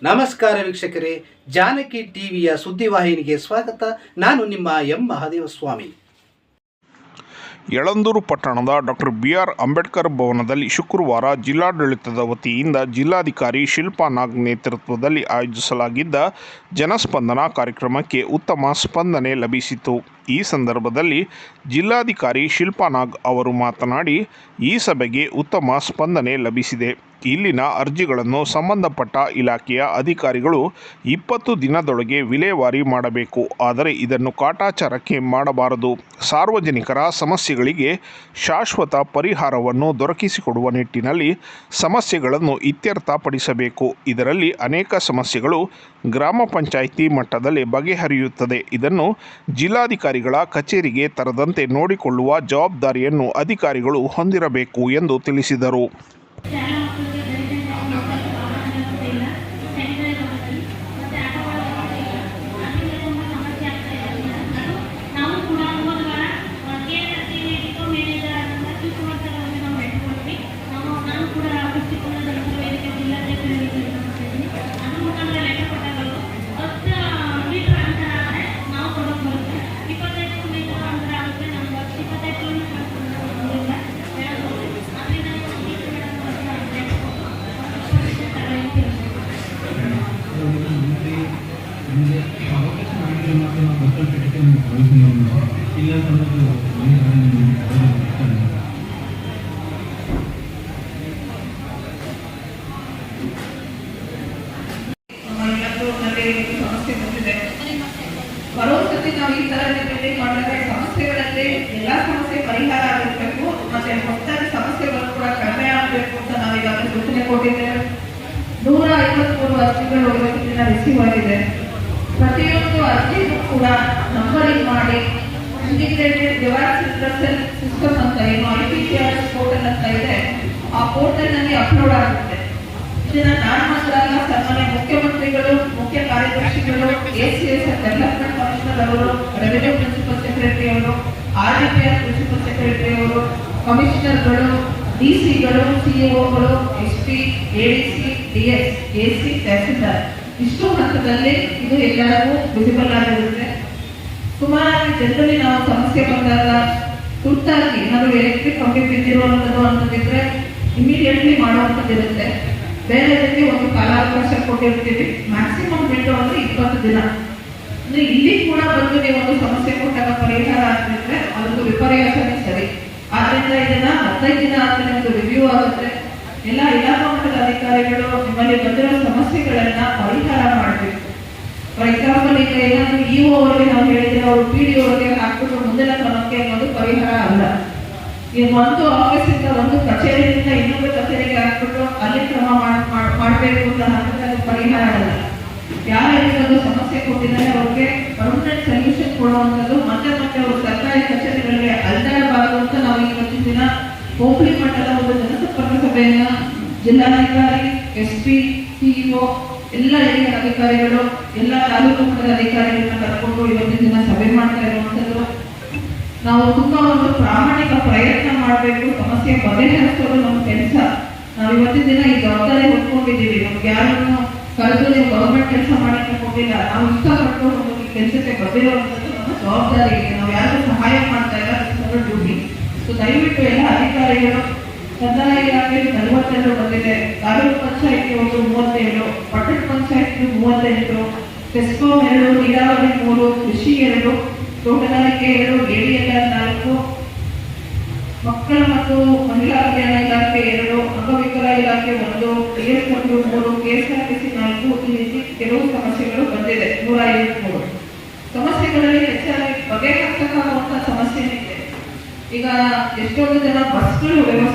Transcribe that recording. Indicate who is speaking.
Speaker 1: ನಮಸ್ಕಾರ ವೀಕ್ಷಕರೇ, ಜಾನಕಿ ಟಿವಿಯ ಸುದ್ದಿವಾಹಿನಿಗೆ ಸ್ವಾಗತ. ನಾನು ನಿಮ್ಮ ಎಂ ಮಹಾದೇವಸ್ವಾಮಿ.
Speaker 2: ಯಳಂದೂರು ಪಟ್ಟಣದ ಡಾಕ್ಟರ್ BR ಅಂಬೇಡ್ಕರ್ ಭವನದಲ್ಲಿ ಶುಕ್ರವಾರ ಜಿಲ್ಲಾಡಳಿತದ ವತಿಯಿಂದ ಜಿಲ್ಲಾಧಿಕಾರಿ ಶಿಲ್ಪಾ ನಾಗ್ ನೇತೃತ್ವದಲ್ಲಿ ಆಯೋಜಿಸಲಾಗಿದ್ದ ಜನಸ್ಪಂದನ ಕಾರ್ಯಕ್ರಮಕ್ಕೆ ಉತ್ತಮ ಸ್ಪಂದನೆ ಲಭಿಸಿತು. ಈ ಸಂದರ್ಭದಲ್ಲಿ ಜಿಲ್ಲಾಧಿಕಾರಿ ಶಿಲ್ಪಾ ನಾಗ್ ಅವರು ಮಾತನಾಡಿ, ಈ ಸಭೆಗೆ ಉತ್ತಮ ಸ್ಪಂದನೆ ಲಭಿಸಿದೆ. ಇಲ್ಲಿನ ಅರ್ಜಿಗಳನ್ನು ಸಂಬಂಧಪಟ್ಟ ಇಲಾಖೆಯ ಅಧಿಕಾರಿಗಳು 20 ದಿನದೊಳಗೆ ವಿಲೇವಾರಿ ಮಾಡಬೇಕು. ಆದರೆ ಇದನ್ನು ಕಾಟಾಚಾರಕ್ಕೆ ಮಾಡಬಾರದು. ಸಾರ್ವಜನಿಕರ ಸಮಸ್ಯೆಗಳಿಗೆ ಶಾಶ್ವತ ಪರಿಹಾರವನ್ನು ದೊರಕಿಸಿಕೊಡುವ ನಿಟ್ಟಿನಲ್ಲಿ ಸಮಸ್ಯೆಗಳನ್ನು ಇತ್ಯರ್ಥಪಡಿಸಬೇಕು. ಇದರಲ್ಲಿ ಅನೇಕ ಸಮಸ್ಯೆಗಳು ಗ್ರಾಮ ಪಂಚಾಯಿತಿ ಮಟ್ಟದಲ್ಲಿ ಬಗೆಹರಿಯುತ್ತದೆ. ಇದನ್ನು ಜಿಲ್ಲಾಧಿಕಾರಿಗಳ ಕಚೇರಿಗೆ ತರದಂತೆ ನೋಡಿಕೊಳ್ಳುವ ಜವಾಬ್ದಾರಿಯನ್ನು ಅಧಿಕಾರಿಗಳು ಹೊಂದಿರಬೇಕು ಎಂದು ತಿಳಿಸಿದರು.
Speaker 3: ಬರೋ ಸತಿ ನಾವು ಈ ತರ ಡಿಪೆಂಡ್ ಮಾಡಿದ್ರೆ ಸಮಸ್ಯೆಗಳಲ್ಲಿ ಎಲ್ಲಾ ಸಮಸ್ಯೆ ಪರಿಹಾರ ಆಗಬೇಕು, ಮತ್ತೆ ಹೊಸದಾಗಿ ಸಮಸ್ಯೆಗಳು ಕೂಡ ಕಡಿಮೆ ಆಗಬೇಕು ಅಂತ ನಾವೀಗಾಗಲೇ ಸೂಚನೆ ಕೊಟ್ಟಿದ್ದೇವೆ. 153 ಅರ್ಜಿಗಳು ಇವತ್ತಿನ ರಿಸೀವ್ ಆಗಿದೆ. ಪ್ರತಿಯೊಂದು ಅರ್ಜಿಗೂ ಕೂಡ ನಂಬರಿಂಗ್ ಮಾಡಿ ಇಂಟಿಗ್ರೇಟೆಡ್ ಡಿವೈಸ್ ಸಿಸ್ಟಮ್ ಅಂತ ಏನು IPCRS ಪೋರ್ಟಲ್ ಅಂತ ಇದೆ, ಆ ಪೋರ್ಟಲ್ ನಲ್ಲಿ ಅಪ್ಲೋಡ್ ಆಗುತ್ತೆ. ಇದನ್ನ ನಾನು ಮಾತ್ರ ಸನ್ಮಾನ್ಯ ಮುಖ್ಯಮಂತ್ರಿಗಳು, ಮುಖ್ಯ ಕಾರ್ಯದರ್ಶಿಗಳು, ACS ಡೆವಲಪ್ಮೆಂಟ್ ಕಮಿಷನರ್ ಅವರು, ರೆವಿನ್ಯೂ ಪ್ರಿನ್ಸಿಪಲ್ ಸೆಕ್ರೆಟರಿ ಅವರು, RDPR ಪ್ರಿನ್ಸಿಪಲ್ ಸೆಕ್ರೆಟರಿ ಅವರು, ಕಮಿಷನರ್ಗಳು, DCಗಳು, CEOಗಳು, SP, ADC, DS, AC, tahsildar ಇಷ್ಟು ಹಂತದಲ್ಲಿ ಇದು ಎಲ್ಲರಿಗೂ ವಿಸಿಬಲ್ ಆಗಿರುತ್ತೆ. ಸುಮಾರು ಜನರಲ್ಲಿ ನಾವು ಸಮಸ್ಯೆ ಬಂದಾಗ ತುರ್ತಾಗಿ ನಾವು ಎಲೆಕ್ಟ್ರಿಕ್ ಕಂಬಿ ಬಿದ್ದಿರುವಂಥದ್ದು ಅಂತಂದಿದ್ರೆ ಇಮಿಡಿಯೇಟ್ಲಿ ಮಾಡುವಂಥದ್ದಿರುತ್ತೆ. ಬೇರೆಯವರಿಗೆ ಒಂದು ಕಾಲಾವಕಾಶ ಕೊಟ್ಟಿರ್ತೀವಿ. ಮ್ಯಾಕ್ಸಿಮಮ್ ವಿಂಡೋ ಅಂದ್ರೆ 20 ದಿನ. ಅಂದ್ರೆ ಇಲ್ಲಿ ಕೂಡ ಬಂದು ನೀವು ಒಂದು ಸಮಸ್ಯೆ ಕೊಟ್ಟಾಗ ಪರಿಹಾರ ಆಗ್ತಿದ್ರೆ ಅದೊಂದು ವಿಪರ್ಯಾಸನೇ ಸರಿ. ಆದ್ರಿಂದ ಇದನ್ನ 15 ದಿನ ಆದ್ಮೇಲೆ ಒಂದು ರಿವ್ಯೂ ಆಗುತ್ತೆ. ಎಲ್ಲ ಇಲಾಖಾ ಮಟ್ಟದ ಅಧಿಕಾರಿಗಳು ನಿಮ್ಮಲ್ಲಿ ಬಂದಿರೋ ಸಮಸ್ಯೆಗಳನ್ನ ಪರಿಹಾರ ಮಾಡಬೇಕು. ಫಾರ್ ಎಕ್ಸಾಂಪಲ್, ಈಗ ಏನಾದ್ರು EO ಅವರಿಗೆ ನಾವು ಹೇಳಿದ್ರೆ ಅವರು PDO ಅವರಿಗೆ ಹಾಕ್ಬಿಟ್ಟು ಮುಂದಿನ ಕ್ರಮಕ್ಕೆ ಅನ್ನೋದು ಪರಿಹಾರ ಅಲ್ಲ. ಈಗ ಒಂದು ಆಫೀಸಿಂದ ಒಂದು ಕಚೇರಿಯಿಂದ ಇನ್ನೊಂದು ಕಚೇರಿಗೆ ಹಾಕ್ಬಿಟ್ಟು ಅಲ್ಲಿ ಕ್ರಮ ಮಾಡಬೇಕು ಅಂತ ಹಾಕಿದ್ರೆ ಅದು ಪರಿಹಾರ ಅಲ್ಲ. ಯಾರಿಗೆ ಒಂದು ಸಮಸ್ಯೆ ಕೊಟ್ಟಿದ್ದಾರೆ ಅವ್ರಿಗೆ ಪರ್ಮನೆಂಟ್ ಸೊಲ್ಯೂಷನ್ ಕೊಡುವಂಥದ್ದು, ಮತ್ತೆ ಮತ್ತೆ ಅವರು ಸರ್ಕಾರಿ ಕಚೇರಿಗಳಿಗೆ ಅಲ್ದಾಡಬಾರದು ಅಂತ ನಾವು ಇವತ್ತಿನ ದಿನ ಹೋಬಳಿ ಮಟ್ಟದ ಒಂದು ಜನಸಂಪರ್ಕ ಸಭೆಯನ್ನ ಜಿಲ್ಲಾಧಿಕಾರಿ, SP, CEO ಎಲ್ಲ ಹಿರಿಯ ಅಧಿಕಾರಿಗಳು, ಎಲ್ಲ ತಾಲೂಕು ಮಟ್ಟದ ಅಧಿಕಾರಿಗಳನ್ನ ಕರ್ಕೊಂಡು ಇವತ್ತಿನ ದಿನ ಸಭೆ ಮಾಡ್ತಾ ಇರುವಂಥದ್ದು. ನಾವು ತುಂಬಾ ಒಂದು ಪ್ರಾಮಾಣಿಕ ಪ್ರಯತ್ನ ಮಾಡಬೇಕು. ಸಮಸ್ಯೆ ಬಗೆಹರಿಸೋದು ನಮ್ಮ ಕೆಲಸ. ನಾವು ಇವತ್ತಿನ ದಿನ ಈ ಜವಾಬ್ದಾರಿ ಹೊತ್ಕೊಂಡಿದ್ದೀವಿ. ನಮ್ಗೆ ಯಾರನ್ನು ಕರೆದು ನೀವು ಗವರ್ಮೆಂಟ್ ಕೆಲಸ ಮಾಡಕ್ಕೆ ಕೊಟ್ಟಿಲ್ಲ, ನಾವು ಇಷ್ಟಪಟ್ಟು ಒಂದು ಈ ಕೆಲಸಕ್ಕೆ ಬಂದಿರುವಂಥದ್ದು ನಮ್ಮ ಜವಾಬ್ದಾರಿ ಇದೆ. ನಾವು ಯಾರಿಗೂ ಸಹಾಯ ಮಾಡ್ತಾ ಇಲ್ಲ, ಡ್ಯೂಟಿ. ಸೊ ದಯವಿಟ್ಟು ಎಲ್ಲ ಅಧಿಕಾರಿಗಳು, ಕಂದಾಯ ಇಲಾಖೆ 42 ಬಂದಿದೆ, ತಾಲೂಕು ಪಂಚಾಯತಿ ಒಂದು 37, ಪಟ್ಟಣ ಪಂಚಾಯತಿ 38, ಟೆಸ್ಕೋ 2, ನೀರಾವರಿ 3, ಕೃಷಿ 2, ತೋಟಗಾರಿಕೆ 2, ADLR 4, ಮಕ್ಕಳ ಮತ್ತು ಮಹಿಳಾ ಕಲ್ಯಾಣ ಇಲಾಖೆ 2, ಅಂಗವಿಕಲ ಇಲಾಖೆ 1, DSW 3, KSRTC 4. ಈ ರೀತಿ ಕೆಲವು ಸಮಸ್ಯೆಗಳು ಬಂದಿದೆ. 153 ಸಮಸ್ಯೆಗಳಲ್ಲಿ ಹೆಚ್ಚಾಗಿ ಬಗೆಹರಿಸಕ್ಕಾಗುವಂತ ಸಮಸ್ಯೆ ಇದೆ. ಈಗ ಎಷ್ಟೊಂದು ಜನ ಬಸ್ಗಳು ವ್ಯವಸ್ಥೆ